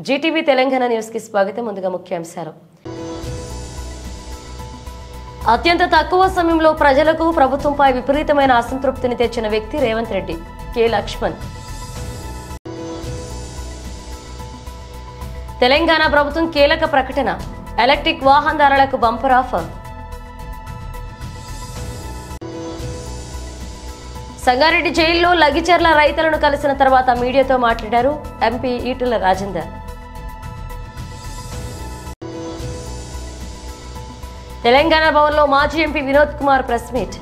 Zee TV Telangana news కి స్వాగతం. ముందుగా ముఖ్యాంశాలు. అత్యంత తక్కువ సమయంలో ప్రజలకు ప్రభుత్వంపై విపరీతమైన అసంతృప్తిని తెచ్చిన వ్యక్తి రేవంత్ రెడ్డి. కె లక్ష్మణ్. తెలంగాణ ప్రభుత్వం కీలక ప్రకటన, ఎలక్ట్రిక్ వాహనదారులకు బంపర్ ఆఫర్. సంగారెడ్డి జైల్లో లగిచర్ల రైతులను కలిసిన తర్వాత మీడియాతో మాట్లాడారు ఎంపీ ఈటెల రాజేందర్. తెలంగాణ భవన్లో మాజీ MP Vinod Kumar press meet.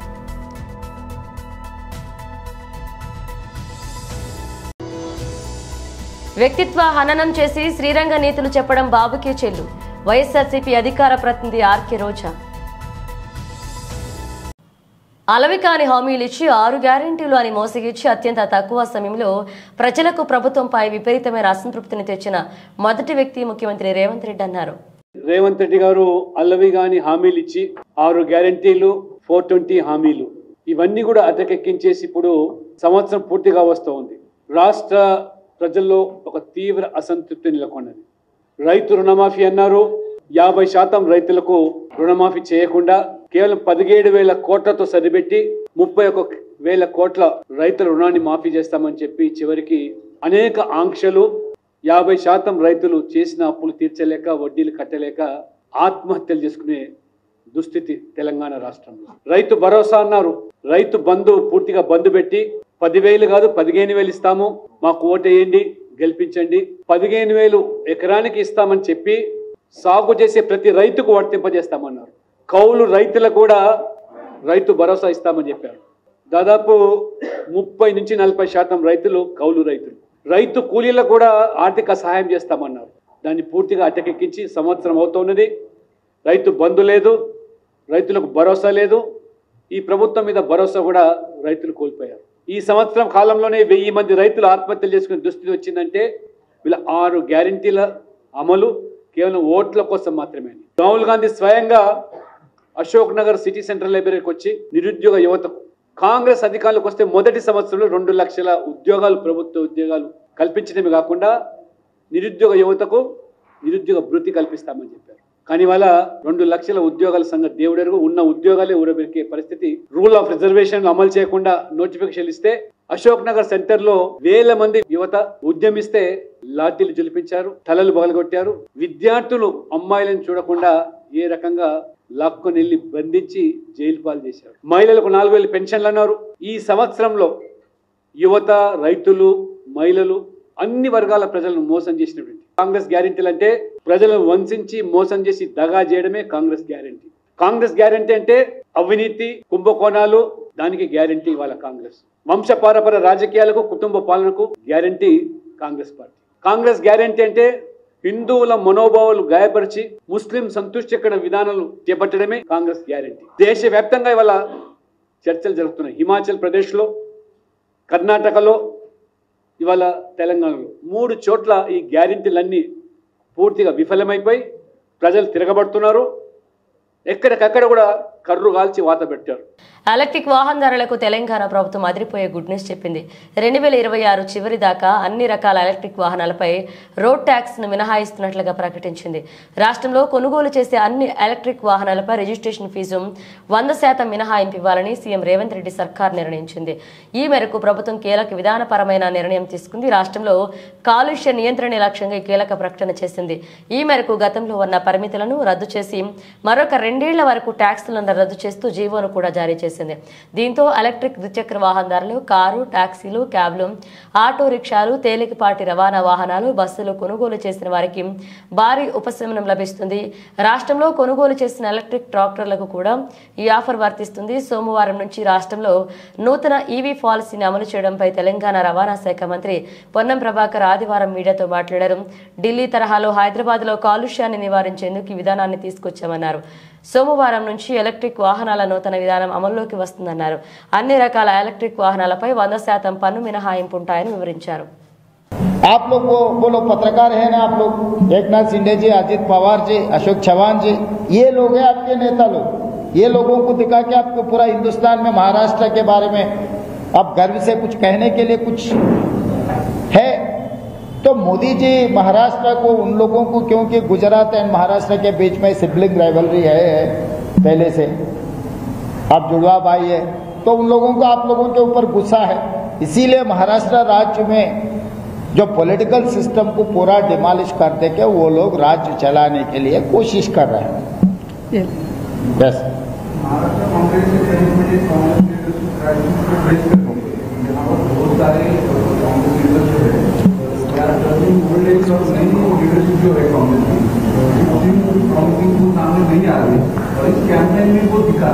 వ్యక్తిత్వ హననం చేసి శ్రీరంగ నీతులు చెప్పడం బాబుకే చెల్లు. వైఎస్ఆర్సీపీ అధికార ప్రతినిధి ఆర్కే రోజా. అలవికాని హామీలు ఇచ్చి 6 గ్యారెంటీలు అని మోసగిచ్చి అత్యంత తక్కువ సమయంలో ప్రజలకు ప్రభుత్వంపై విపరీతమైన అసంతృప్తిని తెచ్చిన మొదటి వ్యక్తి ముఖ్యమంత్రి రేవంత్ రెడ్డి అన్నారు. రేవంత్ రెడ్డి గారు అల్లవిగాని హామీలు ఇచ్చి 6 గ్యారెంటీలు, 420 హామీలు ఇవన్నీ కూడా అటకెక్కించేసి ఇప్పుడు సంవత్సరం పూర్తిగా వస్తూ ఉంది. రాష్ట్ర ప్రజల్లో ఒక తీవ్ర అసంతృప్తి నెలకొన్నది. రైతు రుణమాఫీ అన్నారు. 50% రైతులకు రుణమాఫీ చేయకుండా కేవలం 17,000 కోట్లతో సరిపెట్టి 31,000 కోట్ల రైతుల రుణాన్ని మాఫీ చేస్తామని చెప్పి చివరికి అనేక ఆంక్షలు, 50% రైతులు చేసిన అప్పులు తీర్చలేక, వడ్డీలు కట్టలేక ఆత్మహత్యలు చేసుకునే దుస్థితి తెలంగాణ రాష్ట్రంలో. రైతు భరోసా అన్నారు. రైతు బంధు పూర్తిగా బంధు పెట్టి 10,000 కాదు 15,000 ఇస్తాము, మాకు ఓటేయండి, గెలిపించండి, 15,000 ఎకరానికి ఇస్తామని చెప్పి సాగు చేసే ప్రతి రైతుకు వర్తింపజేస్తామన్నారు. కౌలు రైతులకు కూడా రైతు భరోసా ఇస్తామని చెప్పారు. దాదాపు 30 నుంచి 40% రైతులు కౌలు రైతులు. రైతు కూలీలకు కూడా ఆర్థిక సహాయం చేస్తామన్నారు. దాన్ని పూర్తిగా అటకెక్కించి సంవత్సరం అవుతున్నది. రైతు బంధు లేదు, రైతులకు భరోసా లేదు. ఈ ప్రభుత్వం మీద భరోసా కూడా రైతులు కోల్పోయారు. ఈ సంవత్సరం కాలంలోనే 1000 మంది రైతులు ఆత్మహత్యలు చేసుకునే దుస్థితి వచ్చిందంటే వీళ్ళ 6 గ్యారెంటీల అమలు కేవలం ఓట్ల కోసం మాత్రమే. రాహుల్ గాంధీ స్వయంగా అశోక్ నగర్ సిటీ సెంట్రల్ లైబ్రరీకి వచ్చి నిరుద్యోగ యువతకు కాంగ్రెస్ అధికారులకు వస్తే మొదటి సంవత్సరంలో 2 లక్షల ఉద్యోగాలు, ప్రభుత్వ ఉద్యోగాలు కల్పించడమే కాకుండా నిరుద్యోగ యువతకు నిరుద్యోగ భృతి కల్పిస్తామని చెప్పారు. కానీ వాళ్ళ 2 లక్షల ఉద్యోగాల సంగతి దేవుడెరుగు. ఉన్న ఉద్యోగాలే ఊరబెరికే పరిస్థితి. రూల్ ఆఫ్ రిజర్వేషన్ అమలు చేయకుండా నోటిఫికేషన్ ఇస్తే అశోక్ నగర్ సెంటర్ లో 1000 మంది యువత ఉద్యమిస్తే లాఠీలు జులిపించారు, తలలు పగలగొట్టారు. విద్యార్థులు అమ్మాయిలను చూడకుండా ఏ రకంగా లాక్కొని వెళ్ళి బంధించి జైలు పాలు చేశారు. మహిళలకు 4,000 పెన్షన్లు అన్నారు. ఈ సంవత్సరంలో యువత, రైతులు, మహిళలు అన్ని వర్గాల ప్రజలను మోసం చేసినటువంటి కాంగ్రెస్ గ్యారెంటీలు అంటే ప్రజలను వంచించి మోసం చేసి దగా చేయడమే కాంగ్రెస్ గ్యారెంటీ. కాంగ్రెస్ గ్యారెంటీ అంటే అవినీతి, కుంభకోణాలు, దానికి గ్యారెంటీ వాళ్ళ కాంగ్రెస్. వంశపారపర రాజకీయాలకు, కుటుంబ పాలనకు guarantee Congress party. Congress guarantee అంటే హిందువుల మనోభావాలు గాయపరిచి ముస్లిం సంతుష్టికరణ విధానాలు చేపట్టడమే కాంగ్రెస్ గ్యారెంటీ. దేశవ్యాప్తంగా ఇవాళ చర్చలు జరుగుతున్నాయి. హిమాచల్ ప్రదేశ్లో, కర్ణాటకలో, ఇవాళ తెలంగాణలో 3 చోట్ల ఈ గ్యారెంటీలన్నీ పూర్తిగా విఫలమైపోయి ప్రజలు తిరగబడుతున్నారు. ఎక్కడికక్కడ కూడా కర్రు కాల్చి వాత పెట్టారు. ఎలక్ట్రిక్ వాహనదారులకు తెలంగాణ ప్రభుత్వం అదిరిపోయే గుడ్ న్యూస్ చెప్పింది. 2026 చివరి దాకా అన్ని రకాల ఎలక్ట్రిక్ వాహనాలపై రోడ్ ట్యాక్స్ ను మినహాయిస్తున్నట్లుగా ప్రకటించింది. రాష్ట్రంలో కొనుగోలు చేసే అన్ని ఎలక్ట్రిక్ వాహనాలపై రిజిస్ట్రేషన్ ఫీజు 100% మినహాయింపు ఇవ్వాలని సీఎం రేవంత్ రెడ్డి సర్కార్ నిర్ణయించింది. ఈ మేరకు ప్రభుత్వం కీలక విధానపరమైన నిర్ణయం తీసుకుంది. రాష్ట్రంలో కాలుష్య నియంత్రణ లక్ష్యంగా కీలక ప్రకటన చేసింది. ఈ మేరకు గతంలో ఉన్న పరిమితులను రద్దు చేసి మరొక 2 ఏళ్ల వరకు ట్యాక్సులను రద్దు చేస్తూ జీవోను కూడా జారీ చేసింది. దీంతో ఎలక్ట్రిక్ ద్విచక్ర వాహనదారులు, కారు, టాక్సీలు, క్యాబ్లు, ఆటో రిక్షాలు, తేలికపాటి రవాణా వాహనాలు, బస్సులు కొనుగోలు చేసిన వారికి భారీ ఉపశమనం లభిస్తుంది. రాష్ట్రంలో కొనుగోలు చేసిన ఎలక్ట్రిక్ ట్రాక్టర్లకు కూడా ఈ ఆఫర్ వర్తిస్తుంది. సోమవారం నుంచి రాష్ట్రంలో నూతన ఈవీ పాలసీని అమలు చేయడంపై తెలంగాణ రవాణా శాఖ మంత్రి పొన్నం ప్రభాకర్ ఆదివారం మీడియాతో మాట్లాడారు. ఢిల్లీ తరహాలో హైదరాబాద్లో కాలుష్యాన్ని నివారించేందుకు ఈ విధానాన్ని తీసుకొచ్చామన్నారు. సోమవారం నుంచి ఎలక్ట్రిక్ వాహనాల నూతన విధానం అమల్లోకి వస్తుందన్నారు. అన్ని రకాల ఎలక్ట్రిక్ వాహనాలపై 100% పన్ను మినహాయింపు ఉంటాయని వివరించారు. आप लोग वो लोग पत्रकार हैं ना, आप लोग एकनाथ शिंदे जी, अजित पवार जी, अशोक चौहान जी, ये लोग हैं आपके नेता लोग। ये लोगों को दिखा के आपको पूरा हिंदुस्तान में महाराष्ट्र के बारे में अब गर्व से कुछ कहने के लिए कुछ है। तो मोदी जी महाराष्ट्र को उन लोगों को, क्योंकि गुजरात एंड महाराष्ट्र के बीच में सिबलिंग राइवलरी है पहले से, आप जुड़वा भाई है, तो उन लोगों को आप लोगों के ऊपर गुस्सा है, इसीलिए महाराष्ट्र राज्य में जो पॉलिटिकल सिस्टम को पूरा डिमोलिश कर दे के वो लोग राज्य चलाने के लिए कोशिश कर रहे हैं। बस महाराष्ट्र कांग्रेस बहुत सारे कांग्रेस लीडर्स जो है ओल्ड एज और नई लीडरशिप जो है कांग्रेस की प्रॉमिसिंग को सामने नहीं आ रही, और इस कैंपेन में वो दिखा,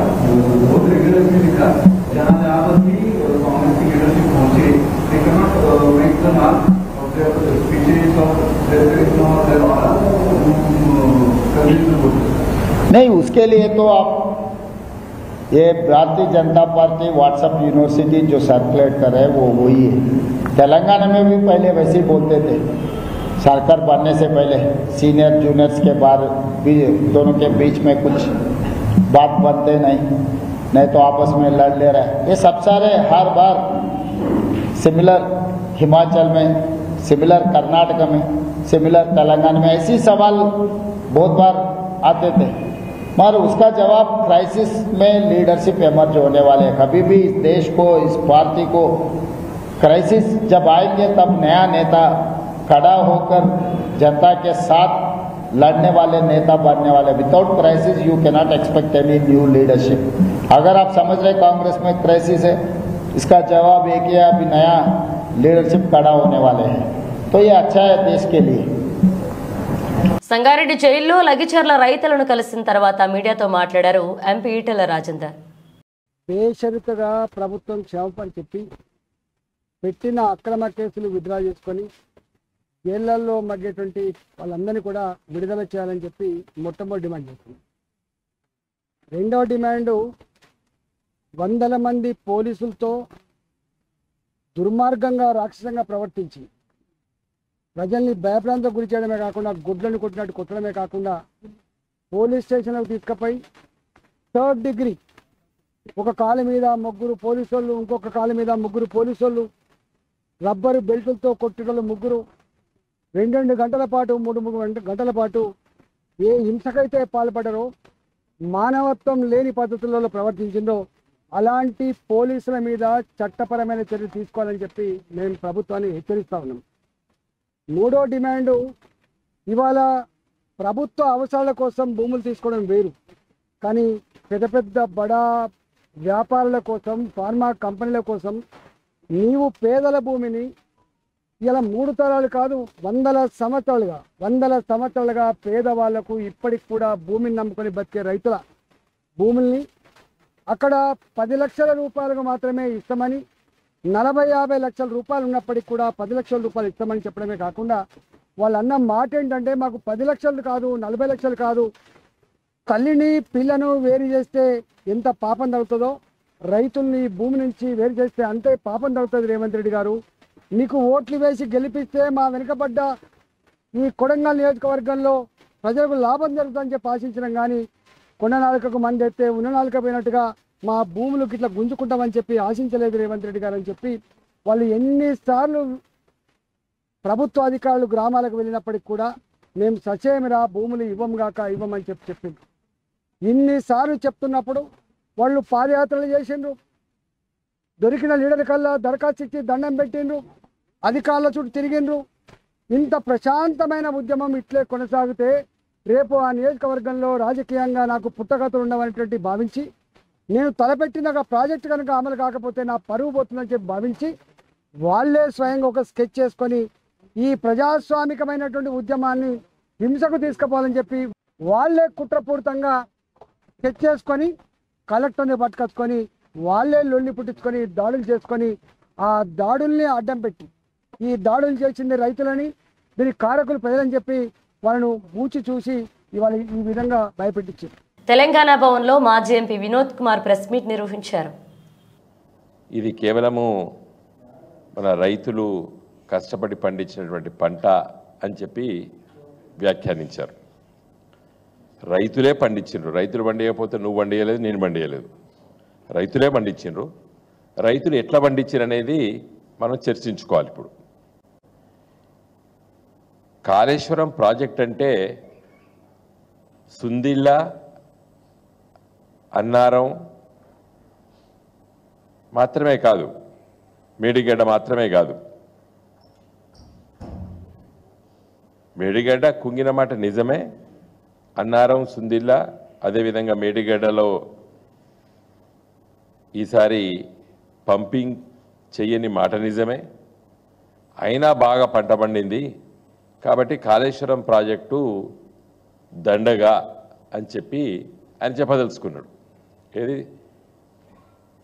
बहुत रेगुलरली दिखा, जहाँ जहाँ पर भी कांग्रेस की लीडरशिप पहुंचे, they cannot make the mark of their speeches or their aura to नहीं, उसके लिए तो आप ये Bharatiya Janata party WhatsApp university जो सर्कुलेट कर रहे हैं वो वही है। तेलंगाना में भी पहले वैसे ही बोलते थे, सरकार बनने से पहले सीनियर जूनियर्स के बाद भी दोनों के बीच में कुछ बात बनते नहीं तो आपस में लड़ ले रहे हैं। ये सब सारे हर बार सिमिलर हिमाचल में, सिमिलर कर्नाटक में, सिमिलर तेलंगाना में ऐसी सवाल बहुत बार आते थे, मगर उसका जवाब क्राइसिस में लीडरशिप एमर्ज होने वाले हैं। कभी भी इस देश को, इस पार्टी को क्राइसिस जब आएंगे तब नया नेता खड़ा होकर जनता के साथ लड़ने वाले नेता बनने वाले। Without crisis you can not expect any new leadership. अगर आप समझ रहे कांग्रेस में क्राइसिस है, इसका जवाब एक ही है, अभी नया लीडरशिप खड़ा होने वाले हैं, तो ये अच्छा है देश के लिए। సంగారెడ్డి జైల్లో లగిచర్ల రైతులను కలిసిన తర్వాత మీడియాతో మాట్లాడారు ఎంపీ ఈటెల రాజేందర్. బేషరతుగా ప్రభుత్వం క్షమాపణ చెప్పి పెట్టిన అక్రమ కేసులు విత్డ్రా చేసుకొని జైళ్లలో మగ్గేటువంటి వాళ్ళందరినీ కూడా విడుదల చేయాలని చెప్పి మొట్టమొదటి డిమాండ్ చేస్తుంది. రెండవ డిమాండు, వందల మంది పోలీసులతో దుర్మార్గంగా రాక్షసంగా ప్రవర్తించి ప్రజల్ని భయప్రాంతం గురి చేయడమే కాకుండా గుడ్లను కొట్టినట్టు కొట్టడమే కాకుండా పోలీస్ స్టేషన్లకు తీసుకుపోయి థర్డ్ డిగ్రీ, ఒక కాలు మీద ముగ్గురు పోలీసు వాళ్ళు, ఇంకొక కాలు మీద ముగ్గురు పోలీసు వాళ్ళు, రబ్బరు బెల్టులతో కొట్టడం ముగ్గురు, 2 గంటల పాటు 3 గంటల పాటు ఏ హింసకైతే పాల్పడరో, మానవత్వం లేని పద్ధతులలో ప్రవర్తించిందో అలాంటి పోలీసుల మీద చట్టపరమైన చర్యలు తీసుకోవాలని చెప్పి మేము ప్రభుత్వాన్ని హెచ్చరిస్తా ఉన్నాం. మూడో డిమాండు, ఇవాళ ప్రభుత్వ అవసరాల కోసం భూములు తీసుకోవడం వేరు, కానీ పెద్ద పెద్ద బడా వ్యాపారుల కోసం, ఫార్మా కంపెనీల కోసం నీవు పేదల భూమిని ఇలా 3 తరాలు కాదు 100 సంవత్సరాలుగా పేదవాళ్లకు ఇప్పటికి కూడా భూమిని నమ్ముకొని బతికే రైతుల భూముల్ని అక్కడ 10 లక్షల రూపాయలకు మాత్రమే ఇస్తామని, 40-50 లక్షల రూపాయలు ఉన్నప్పటికీ కూడా 10 లక్షల రూపాయలు ఇస్తామని చెప్పడమే కాకుండా వాళ్ళు అన్న మాట ఏంటంటే, మాకు 10 లక్షలు కాదు 40 లక్షలు కాదు, తల్లిని పిల్లను వేరు చేస్తే ఎంత పాపం తగ్గుతుందో రైతుల్ని భూమి నుంచి వేరు చేస్తే అంతే పాపం తగ్గుతుంది. రేవంత్ రెడ్డి గారు, నీకు ఓట్లు వేసి గెలిపిస్తే మా వెనుకబడ్డ ఈ కొడంగల్ నియోజకవర్గంలో ప్రజలకు లాభం జరుగుతుందని చెప్పి ఆశించడం, కానీ కొండ నాలుకకు మంది ఎత్తే ఉన్న నాలుక పోయినట్టుగా మా భూములకు ఇట్లా గుంజుకుంటామని చెప్పి ఆశించలేదు రేవంత్ రెడ్డి గారు అని చెప్పి వాళ్ళు ఎన్నిసార్లు ప్రభుత్వ అధికారులు గ్రామాలకు వెళ్ళినప్పటికి కూడా మేము సచేమిరా భూములు ఇవ్వమని చెప్పిండ్రు. ఇన్నిసార్లు చెప్తున్నప్పుడు వాళ్ళు పాదయాత్రలు చేసిండ్రు, దొరికిన లీడర్ కల్లా దరఖాస్తు ఇచ్చి దండం పెట్టిండ్రు, అధికారుల చుట్టూ తిరిగిండ్రు. ఇంత ప్రశాంతమైన ఉద్యమం ఇట్లే కొనసాగితే రేపు ఆ నియోజకవర్గంలో రాజకీయంగా నాకు పుట్టగతులు ఉండవనేటువంటి భావించి, నేను తలపెట్టిన ప్రాజెక్టు కనుక అమలు కాకపోతే నా పరువు పోతుందని చెప్పి భావించి వాళ్ళే స్వయంగా ఒక స్కెచ్ చేసుకొని ఈ ప్రజాస్వామికమైనటువంటి ఉద్యమాన్ని హింసకు తీసుకుపోవాలని చెప్పి వాళ్ళే కుట్రపూరితంగా స్కెచ్ చేసుకొని కలెక్టర్ని పట్టుకొచ్చుకొని వాళ్ళే లొల్లి పుట్టించుకొని దాడులు చేసుకొని ఆ దాడుల్ని అడ్డం పెట్టి ఈ దాడులు చేసింది రైతులని, దీనికి కారకులు ప్రజలని చెప్పి వాళ్ళను పూచి చూసి ఇవాళ ఈ విధంగా భయపెట్టించారు. తెలంగాణ భవన్లో మాజీ MP Vinod Kumar press meet నిర్వహించారు. ఇది కేవలము మన రైతులు కష్టపడి పండించినటువంటి పంట అని చెప్పి వ్యాఖ్యానించారు. రైతులే పండించిండ్రు, రైతులు పండియకపోతే నువ్వు పండియలేదు, నేను పండియలేదు, రైతులే పండించిండ్రు. రైతులు ఎట్లా పండించారు అనేది మనం చర్చించుకోవాలి. ఇప్పుడు కాళేశ్వరం ప్రాజెక్ట్ అంటే సుందిళ్ళ, అన్నారం మాత్రమే కాదు, మేడిగడ్డ మాత్రమే కాదు. మేడిగడ్డ కుంగిన మాట నిజమే, అన్నారం, సుందిళ్ళ, అదేవిధంగా మేడిగడ్డలో ఈసారి పంపింగ్ చెయ్యని మాట నిజమే. అయినా బాగా పంట పండింది కాబట్టి కాళేశ్వరం ప్రాజెక్టు దండగా అని చెప్పి ఆయన చెప్పదలుచుకున్నాడు. ఏది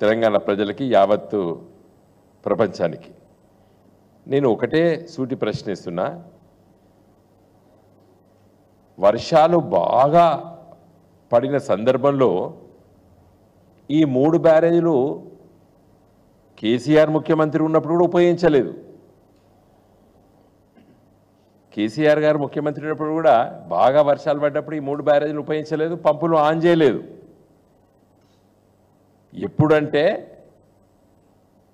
తెలంగాణ ప్రజలకి, యావత్తు ప్రపంచానికి. నేను ఒకటే సూటి ప్రశ్నిస్తున్నా, వర్షాలు బాగా పడిన సందర్భంలో ఈ 3 బ్యారేజీలు కేసీఆర్ ముఖ్యమంత్రి ఉన్నప్పుడు కూడా ఉపయోగించలేదు. కేసీఆర్ గారు ముఖ్యమంత్రి ఉన్నప్పుడు కూడా బాగా వర్షాలు పడ్డప్పుడు ఈ 3 బ్యారేజీలు ఉపయోగించలేదు, పంపులు ఆన్ చేయలేదు. ఎప్పుడంటే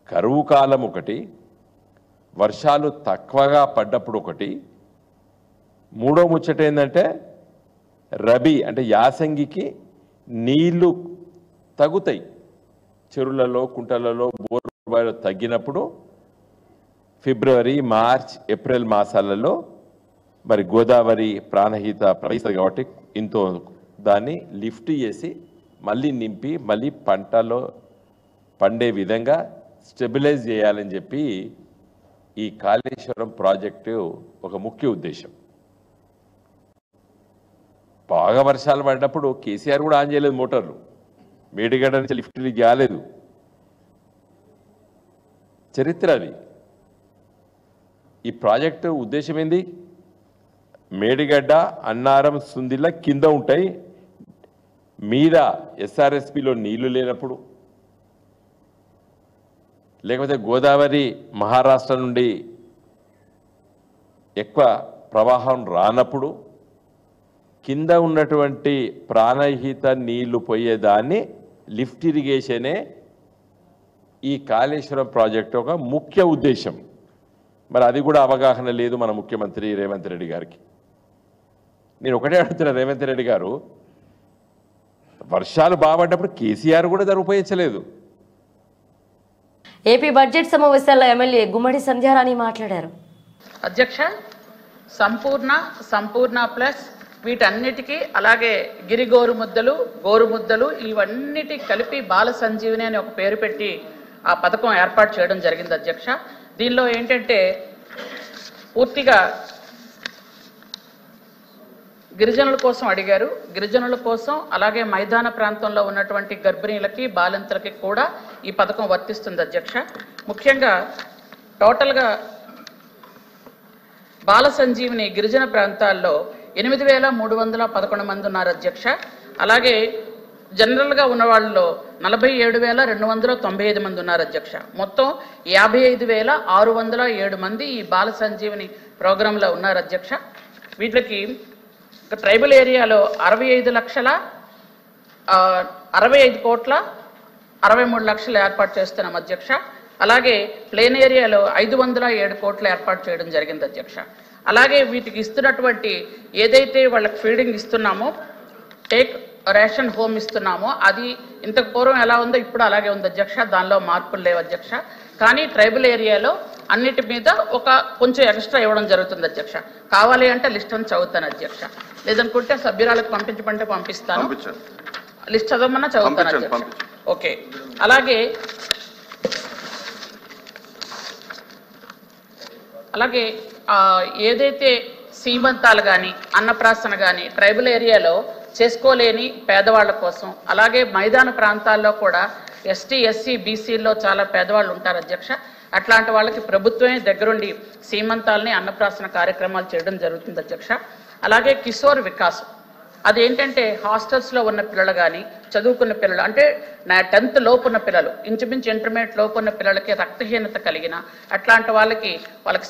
కరువు కాలం ఒకటి, వర్షాలు తక్కువగా పడ్డప్పుడు ఒకటి, మూడో ముచ్చట ఏంటంటే రబీ అంటే యాసంగికి నీళ్లు తగ్గుతాయి, చెరువులలో, కుంటలలో, బోర్బాయిలో తగ్గినప్పుడు ఫిబ్రవరి, మార్చ్, ఏప్రిల్ మాసాలలో మరి గోదావరి ప్రాణహిత ప్రవహిస్తుంది కాబట్టి ఇంతో దాన్ని లిఫ్ట్ చేసి మళ్ళీ నింపి మళ్ళీ పంటలో పండే విధంగా స్టెబిలైజ్ చేయాలని చెప్పి ఈ కాళేశ్వరం ప్రాజెక్టు ఒక ముఖ్య ఉద్దేశం. బాగా వర్షాలు పడినప్పుడు కేసీఆర్ కూడా ఆన్ చేయలేదు మోటార్లు, మేడిగడ్డ నుంచి లిఫ్ట్లు చేయలేదు. చరిత్ర అది. ఈ ప్రాజెక్టు ఉద్దేశం ఏంది? మేడిగడ్డ, అన్నారం, సుందిళ్ళ కింద ఉంటాయి, మీద ఎస్ఆర్ఎస్పిలో నీళ్లు లేనప్పుడు, లేకపోతే గోదావరి మహారాష్ట్ర నుండి ఎక్కువ ప్రవాహం రానప్పుడు కింద ఉన్నటువంటి ప్రాణహిత నీళ్లు పోయేదాన్ని లిఫ్ట్ ఇరిగేషనే ఈ కాళేశ్వరం ప్రాజెక్టు ఒక ముఖ్య ఉద్దేశం. మరి అది కూడా అవగాహన లేదు మన ముఖ్యమంత్రి రేవంత్ రెడ్డి గారికి. నేను ఒకటే అడుగుతున్నా, రేవంత్ రెడ్డి గారు వర్షాలు బాగుపడ్డప్పుడు కేసీఆర్ కూడా దాన్ని ఉపయోగించలేదు. ఏపీ బడ్జెట్ సమావేశాల్లో ఎమ్మెల్యే గుమ్మడి సంధ్యారాణి మాట్లాడారు. అధ్యక్ష, సంపూర్ణ ప్లస్ వీటన్నిటికీ, అలాగే గిరి గోరుముద్దలు ఇవన్నిటి కలిపి బాల సంజీవిని అని ఒక పేరు పెట్టి ఆ పథకం ఏర్పాటు చేయడం జరిగింది అధ్యక్ష. దీనిలో ఏంటంటే పూర్తిగా గిరిజనుల కోసం అడిగారు. గిరిజనుల కోసం, అలాగే మైదాన ప్రాంతంలో ఉన్నటువంటి గర్భిణీలకి, బాలింతలకి కూడా ఈ పథకం వర్తిస్తుంది అధ్యక్ష. ముఖ్యంగా టోటల్గా బాల సంజీవిని గిరిజన ప్రాంతాల్లో 8,311 మంది ఉన్నారు అధ్యక్ష. అలాగే జనరల్గా ఉన్న వాళ్ళలో 47,295 మంది ఉన్నారు అధ్యక్ష. మొత్తం 55,607 మంది ఈ బాల సంజీవిని ప్రోగ్రాంలో ఉన్నారు అధ్యక్ష. వీటికి ట్రైబల్ ఏరియాలో 65,63,63,00,000 ఏర్పాటు చేస్తున్నాం అధ్యక్ష. అలాగే ప్లేన్ ఏరియాలో 507 కోట్లు ఏర్పాటు చేయడం జరిగింది అధ్యక్ష. అలాగే వీటికి ఇస్తున్నటువంటి ఏదైతే వాళ్ళకి ఫీడింగ్ ఇస్తున్నామో, టేక్ రేషన్ హోమ్ ఇస్తున్నామో, అది ఇంతకు పూర్వం ఎలా ఉందో ఇప్పుడు అలాగే ఉంది అధ్యక్ష. దానిలో మార్పులు లేవు అధ్యక్ష. కానీ ట్రైబల్ ఏరియాలో అన్నిటి మీద కొంచెం ఎక్స్ట్రా ఇవ్వడం జరుగుతుంది అధ్యక్ష. కావాలి అంటే లిస్ట్ అని చదువుతాను అధ్యక్ష, లేదనుకుంటే సభ్యురాలకు పంపించమంటే పంపిస్తాను. లిస్ట్ చదవమన్నా చదువుతాను అధ్యక్ష. ఓకే. అలాగే ఏదైతే సీమంతాలు కానీ, అన్నప్రాసన కానీ ట్రైబల్ ఏరియాలో చేసుకోలేని పేదవాళ్ళ కోసం, అలాగే మైదాన ప్రాంతాల్లో కూడా ఎస్టీ, ఎస్సీ, బీసీల్లో చాలా పేదవాళ్ళు ఉంటారు అధ్యక్ష. అట్లాంటి వాళ్ళకి ప్రభుత్వమే దగ్గరుండి సీమంతాలని, అన్నప్రాసన కార్యక్రమాలు చేయడం జరుగుతుంది అధ్యక్ష. అలాగే కిషోర్ వికాస్, అదేంటంటే హాస్టల్స్లో ఉన్న పిల్లలు కానీ, చదువుకున్న పిల్లలు అంటే 10th లోపు ఉన్న పిల్లలు, ఇంచుమించు ఇంటర్మీడియట్ లోపు ఉన్న పిల్లలకి రక్తహీనత కలిగిన అట్లాంటి వాళ్ళకి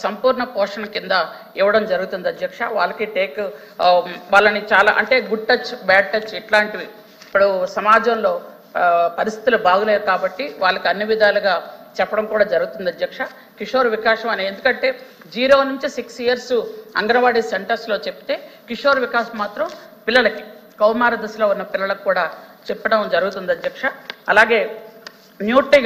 సంపూర్ణ పోషణ కింద ఇవ్వడం జరుగుతుంది అధ్యక్ష. వాళ్ళకి వాళ్ళని చాలా అంటే గుడ్ టచ్, బ్యాడ్ టచ్ ఇట్లాంటివి ఇప్పుడు సమాజంలో పరిస్థితులు బాగులేవు కాబట్టి వాళ్ళకి అన్ని విధాలుగా చెప్పడం కూడా జరుగుతుంది అధ్యక్ష. కిషోర్ వికాసం అనే, ఎందుకంటే 0 నుంచి 6 ఇయర్స్ అంగన్వాడీ సెంటర్స్లో చెప్తే కిషోర్ వికాస్ మాత్రం పిల్లలకి, కౌమార దశలో ఉన్న పిల్లలకు కూడా చెప్పడం జరుగుతుంది అధ్యక్ష. అలాగే న్యూట్రీ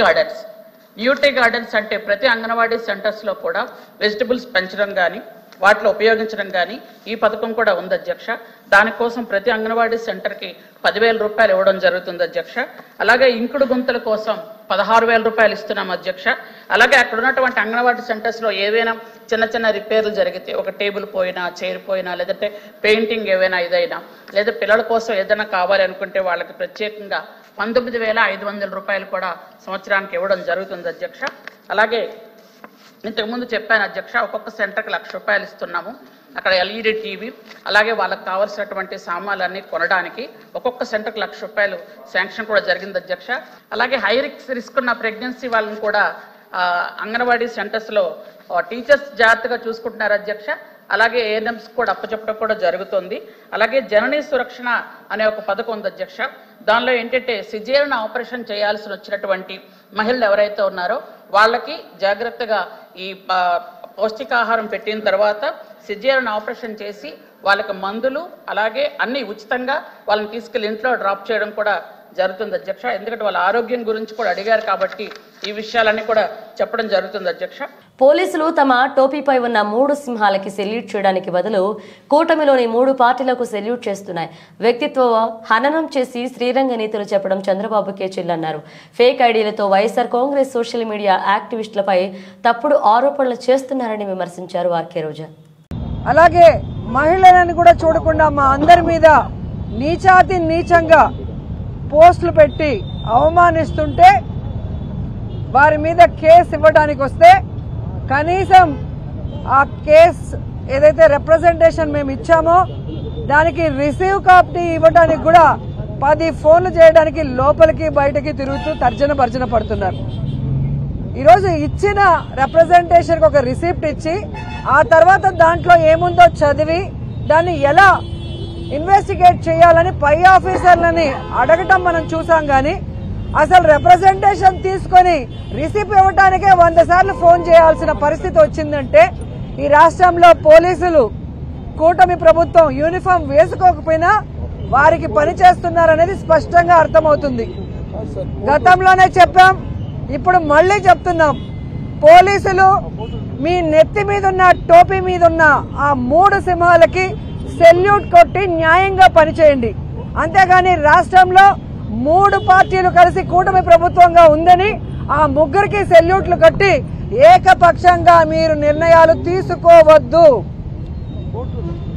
గార్డెన్స్ అంటే ప్రతి అంగన్వాడీ సెంటర్స్లో కూడా వెజిటబుల్స్ పెంచడం కానీ వాటిలో ఉపయోగించడం కానీ ఈ పథకం కూడా ఉంది అధ్యక్ష. దానికోసం ప్రతి అంగన్వాడీ సెంటర్కి 10,000 రూపాయలు ఇవ్వడం జరుగుతుంది అధ్యక్ష. అలాగే ఇంకుడు గుంతల కోసం 16,000 రూపాయలు ఇస్తున్నాం అధ్యక్ష. అలాగే అక్కడ ఉన్నటువంటి అంగన్వాడీ సెంటర్స్లో ఏవైనా చిన్న చిన్న రిపేర్లు జరిగితే, ఒక టేబుల్ పోయినా, చైర్ పోయినా, లేదంటే పెయింటింగ్ ఏవైనా ఇదైనా, లేదా పిల్లల కోసం ఏదైనా కావాలి అనుకుంటే వాళ్ళకి ప్రత్యేకంగా 19,500 రూపాయలు కూడా సంవత్సరానికి ఇవ్వడం జరుగుతుంది అధ్యక్ష. అలాగే ఇంతకుముందు చెప్పాను అధ్యక్ష, ఒక్కొక్క సెంటర్కి 1,00,000 రూపాయలు ఇస్తున్నాము. అక్కడ LED టీవీ, అలాగే వాళ్ళకి కావాల్సినటువంటి సామాన్లన్నీ కొనడానికి ఒక్కొక్క సెంటర్కి 1,00,000 రూపాయలు శాంక్షన్ కూడా జరిగింది అధ్యక్ష. అలాగే హై రిస్క్ ఉన్న ప్రెగ్నెన్సీ వాళ్ళని కూడా అంగన్వాడీ సెంటర్స్లో టీచర్స్ జాగ్రత్తగా చూసుకుంటున్నారు అధ్యక్ష. అలాగే ANMs కూడా అప్పచెప్పడం కూడా జరుగుతుంది. అలాగే జననీ సురక్షణ అనే ఒక పథకం ఉంది అధ్యక్ష. దానిలో ఏంటంటే సిజేరియన్ ఆపరేషన్ చేయాల్సి వచ్చినటువంటి మహిళలు ఎవరైతే ఉన్నారో వాళ్ళకి జాగ్రత్తగా ఈ పౌష్టికాహారం పెట్టిన తర్వాత సిజేరియన్ ఆపరేషన్ చేసి వాళ్ళకి మందులు అలాగే అన్ని ఉచితంగా వాళ్ళని తీసుకెళ్లి ఇంట్లో డ్రాప్ చేయడం కూడా జరుగుతుంది అధ్యక్ష. ఎందుకంటే వాళ్ళ ఆరోగ్యం గురించి కూడా అడిగారు కాబట్టి ఈ విషయాలన్నీ కూడా చెప్పడం జరుగుతుంది అధ్యక్ష. పోలీసులు తమ టోపీపై ఉన్న 3 సింహాలకి సెల్యూట్ చేయడానికి బదులు కూటమిలోని 3 పార్టీలకు సెల్యూట్ చేస్తున్నాయి. వ్యక్తిత్వ హననం చేసి శ్రీరంగ నీతులు చెప్పడం చంద్రబాబుకే చిల్లన్నారు. ఫేక్ ఐడీలతో వైఎస్ఆర్ కాంగ్రెస్ సోషల్ మీడియా యాక్టివిస్టులపై తప్పుడు ఆరోపణలు చేస్తున్నారని విమర్శించారు ఆర్కే రోజా. అలాగే మహిళలను కూడా చూడకుండా మా అందరి మీద నీచాతి నీచంగా పోస్టులు పెట్టి అవమానిస్తుంటే వారి మీద కేసు ఇవ్వడానికి వస్తే కనీసం ఆ కేసు ఏదైతే రిప్రజెంటేషన్ మేము ఇచ్చామో దానికి రిసీవ్ కాపీ ఇవ్వడానికి కూడా 10 ఫోన్లు చేయడానికి లోపలికి బయటకి తిరుగుతూ తర్జన భర్జన పడుతున్నారు. ఈరోజు ఇచ్చిన రిప్రజెంటేషన్కి ఒక రిసిప్ట్ ఇచ్చి ఆ తర్వాత దాంట్లో ఏముందో చదివి దాన్ని ఎలా ఇన్వెస్టిగేట్ చేయాలని పై ఆఫీసర్లని అడగటం మనం చూసాం. కానీ అసలు రిప్రజెంటేషన్ తీసుకొని రిసిప్ట్ ఇవ్వడానికే 100 సార్లు ఫోన్ చేయాల్సిన పరిస్థితి వచ్చిందంటే ఈ రాష్ట్రంలో పోలీసులు కూటమి ప్రభుత్వం యూనిఫామ్ వేసుకోకపోయినా వారికి పని చేస్తున్నారనేది స్పష్టంగా అర్థమవుతుంది. గతంలోనే చెప్పాం, ఇప్పుడు మళ్లీ చెప్తున్నాం, పోలీసులు మీ నెత్తి మీదున్న టోపీ మీదున్న ఆ 3 సింహాలకి సెల్యూట్ కొట్టి న్యాయంగా పనిచేయండి. అంతేగాని రాష్ట్రంలో 3 పార్టీలు కలిసి కూటమి ప్రభుత్వంగా ఉందని ఆ 3కి సెల్యూట్లు కట్టి ఏకపక్షంగా మీరు నిర్ణయాలు తీసుకోవద్దు.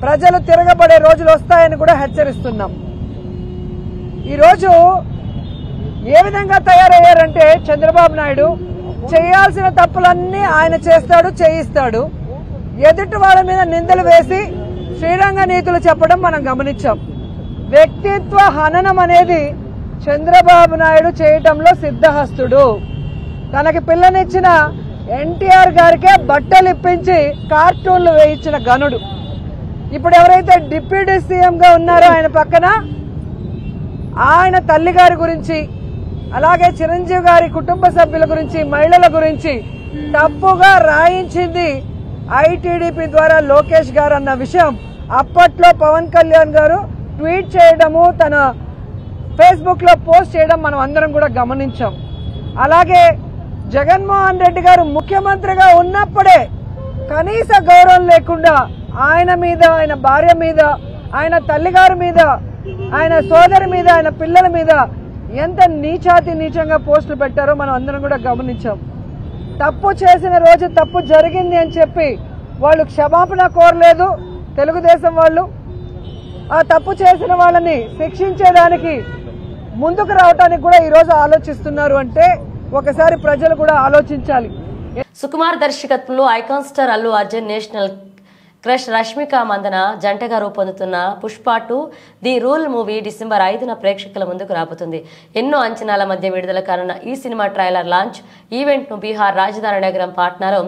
ప్రజలు తిరగబడే రోజులు వస్తాయని కూడా హెచ్చరిస్తున్నాం. ఈరోజు ఏ విధంగా తయారయ్యారంటే చంద్రబాబు నాయుడు చేయాల్సిన తప్పులన్నీ ఆయన చేస్తాడు, చేయిస్తాడు. ఎదుటి వాళ్ళ మీద నిందలు వేసి శ్రీరంగ నీతులు చెప్పడం మనం గమనించాం. వ్యక్తిత్వ హననం అనేది చంద్రబాబు నాయుడు చేయటంలో సిద్ధహస్తుడు. తనకి పిల్లనిచ్చిన ఎన్టీఆర్ గారికే బట్టలు ఇప్పించి కార్టూన్లు వేయించిన గనుడు. ఇప్పుడు ఎవరైతే డిప్యూటీ సీఎంగా ఉన్నారో ఆయన పక్కన ఆయన తల్లి గారి గురించి, అలాగే చిరంజీవి గారి కుటుంబ సభ్యుల గురించి, మహిళల గురించి తప్పుగా రాయించింది ఐటీడీపీ ద్వారా లోకేష్ గారు అన్న విషయం అప్పట్లో పవన్ కళ్యాణ్ గారు ట్వీట్ చేయడము, తన ఫేస్బుక్ లో పోస్ట్ చేయడం మనం అందరం కూడా గమనించాం. అలాగే జగన్మోహన్ రెడ్డి గారు ముఖ్యమంత్రిగా ఉన్నప్పుడే కనీస గౌరవం లేకుండా ఆయన మీద, ఆయన భార్య మీద, ఆయన తల్లిగారి మీద, ఆయన సోదరి మీద, ఆయన పిల్లల మీద ఎంత నీచాతి నీచంగా పోస్టులు పెట్టారో మనం అందరం కూడా గమనించాం. తప్పు చేసిన రోజు తప్పు జరిగింది అని చెప్పి వాళ్ళు క్షమాపణ కోరలేదు తెలుగుదేశం వాళ్ళు. ఆ తప్పు చేసిన వాళ్ళని శిక్షించేదానికి ముందుకు రావడానికి కూడా ఈరోజు ఆలోచిస్తున్నారు అంటే ఒకసారి ప్రజలు కూడా ఆలోచించాలి. సుకుమార్ దర్శకత్వంలో icon star Allu Arjun national crush Rashmika Mandanna జంటగా రూపొందుతున్న Pushpa 2 the rule movie December 5న ప్రేక్షకుల ముందుకు రాబోతుంది. ఎన్నో అంచనాల మధ్య విడుదల కానున్న ఈ సినిమా ట్రైలర్ లాంచ్ ఈవెంట్ ను బీహార్ రాజధాని నగరం పాట్నాలో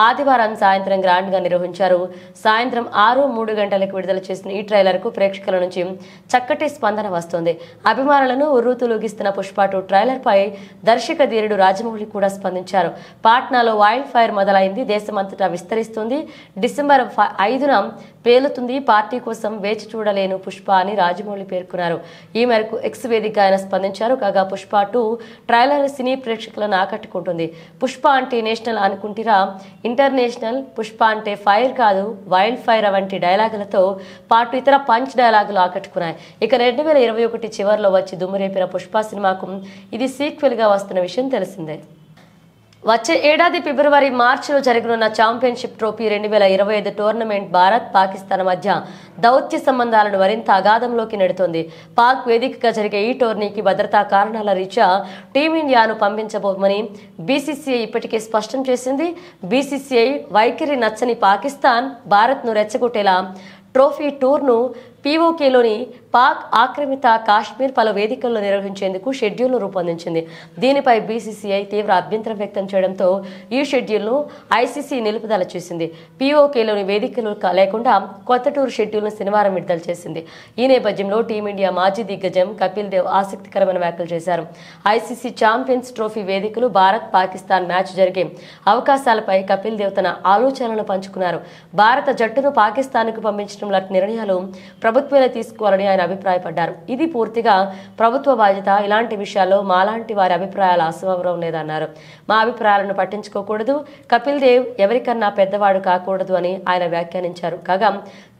ఆదివారం సాయంత్రం గ్రాండ్ గా నిర్వహించారు. సాయంత్రం 6:03 గంటలకు విడుదల చేసిన ఈ ట్రైలర్ కు ప్రేక్షకుల నుంచి చక్కటి స్పందన వస్తోంది. అభిమానులను ఉర్రూతలూగిస్తున్న పుష్ప 2 ట్రైలర్ పై దర్శక ధీరుడు రాజమౌళి కూడా స్పందించారు. పాట్నాలో వైల్డ్ ఫైర్ మొదలైంది, దేశమంతటా విస్తరిస్తుంది, డిసెంబర్ 5న పేలుతుంది, పార్టీ కోసం వేచి చూడలేను పుష్ప అని రాజమౌళి పేర్కొన్నారు. ఈ మేరకు ఎక్స్ వేదిక ఆయన స్పందించారు. కాగా పుష్ప 2 ట్రైలర్ సినీ ప్రేక్షకులను ఆకట్టుకుంటుంది. పుష్ప అంటే నేషనల్ అనుకుంటారా, ఇంటర్నేషనల్. పుష్ప అంటే ఫైర్ కాదు వైల్డ్ ఫైర్ వంటి డైలాగులతో పాటు ఇతర పంచ్ డైలాగులు ఆకట్టుకున్నాయి. ఇక 2021 చివరిలో వచ్చి దుమ్మురేపిన పుష్ప సినిమాకు ఇది సీక్వెల్ గా వస్తున్న విషయం తెలిసిందే. వచ్చే ఏడాది ఫిబ్రవరి మార్చిలో జరగనున్న championship trophy 2025 tournament Bharat Pakistan మధ్య దౌత్య సంబంధాలను మరింత అగాధంలోకి నెడుతోంది. పాక్ వేదికగా జరిగే ఈ టోర్నీకి భద్రతా కారణాల రీత్యా టీమిండియాను పంపించబోమని బీసీసీఐ ఇప్పటికే స్పష్టం చేసింది. బీసీసీఐ వైఖరి నచ్చని పాకిస్తాన్ భారత్ను రెచ్చగొట్టేలా ట్రోఫీ టూర్ను పీఓకేలోని పాక్ ఆక్రమిత కాశ్మీర్ పలు వేదికల్లో నిర్వహించేందుకు షెడ్యూల్ను రూపొందించింది. దీనిపై బీసీసీఐ తీవ్ర అభ్యంతరం వ్యక్తం చేయడంతో ఈ షెడ్యూల్ను ఐసీసీ నిలుపుదల చేసింది. పీఓకేలోని వేదికలు లేకుండా కొత్త టూర్ షెడ్యూల్ను శనివారం విడుదల చేసింది. ఈ నేపథ్యంలో టీమిండియా మాజీ దిగ్గజం కపిల్ దేవ్ ఆసక్తికరమైన వ్యాఖ్యలు చేశారు. ఐసీసీ ఛాంపియన్స్ ట్రోఫీ వేదికలు భారత్ పాకిస్తాన్ మ్యాచ్ జరిగే అవకాశాలపై కపిల్ దేవ్ తన ఆలోచనలను పంచుకున్నారు. భారత జట్టును పాకిస్తాన్కు పంపించడం లాంటి నిర్ణయాలు ప్రభుత్వాలే తీసుకోవాలని ఆయన అభిప్రాయపడ్డారు. ఇది పూర్తిగా ప్రభుత్వ బాధ్యత. ఇలాంటి విషయాల్లో మాలాంటి వారి అభిప్రాయాలు అసమవరం లేదన్నారు. మా అభిప్రాయాలను పట్టించుకోకూడదు, కపిల్ దేవ్ ఎవరికన్నా పెద్దవాడు కాకూడదు అని ఆయన వ్యాఖ్యానించారు. కాగా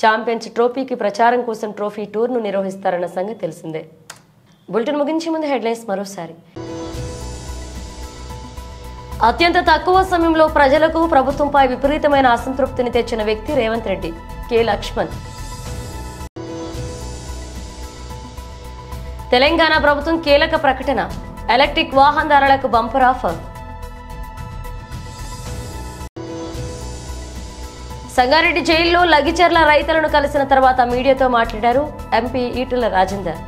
ఛాంపియన్స్ ట్రోఫీకి ప్రచారం కోసం ట్రోఫీ టూర్ను నిర్వహిస్తారన్న సంగతి తెలిసిందే. బులెటిన్ ముగించే ముందు హెడ్లైన్స్ మరోసారి. అత్యంత తక్కువ సమయంలో ప్రజలకు ప్రభుత్వంపై విపరీతమైన అసంతృప్తిని తెచ్చిన వ్యక్తి రేవంత్ రెడ్డి. కె లక్ష్మణ్. తెలంగాణ ప్రభుత్వం కీలక ప్రకటన, ఎలక్ట్రిక్ వాహనదారులకు బంపర్ ఆఫర్. సంగారెడ్డి జైల్లో లగిచెర్ల రైతులను కలిసిన తర్వాత మీడియాతో మాట్లాడారు ఎంపీ ఈటెల రాజేందర్.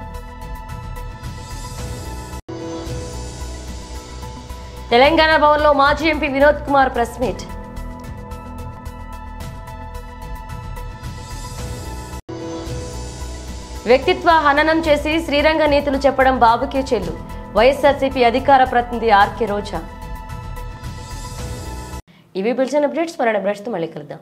తెలంగాణ భవన్లో మాజీ MP Vinod Kumar press meet. వ్యక్తిత్వ హననం చేసి శ్రీరంగ నీతులు చెప్పడం బాబుకే చెల్లు, వైఎస్ఆర్సీపీ అధికార ప్రతినిధి ఆర్కే రోజా. ఇవి బులెటిన్ అప్డేట్స్. మరణ అప్డేట్స్తో మళ్ళీ కలుద్దాం.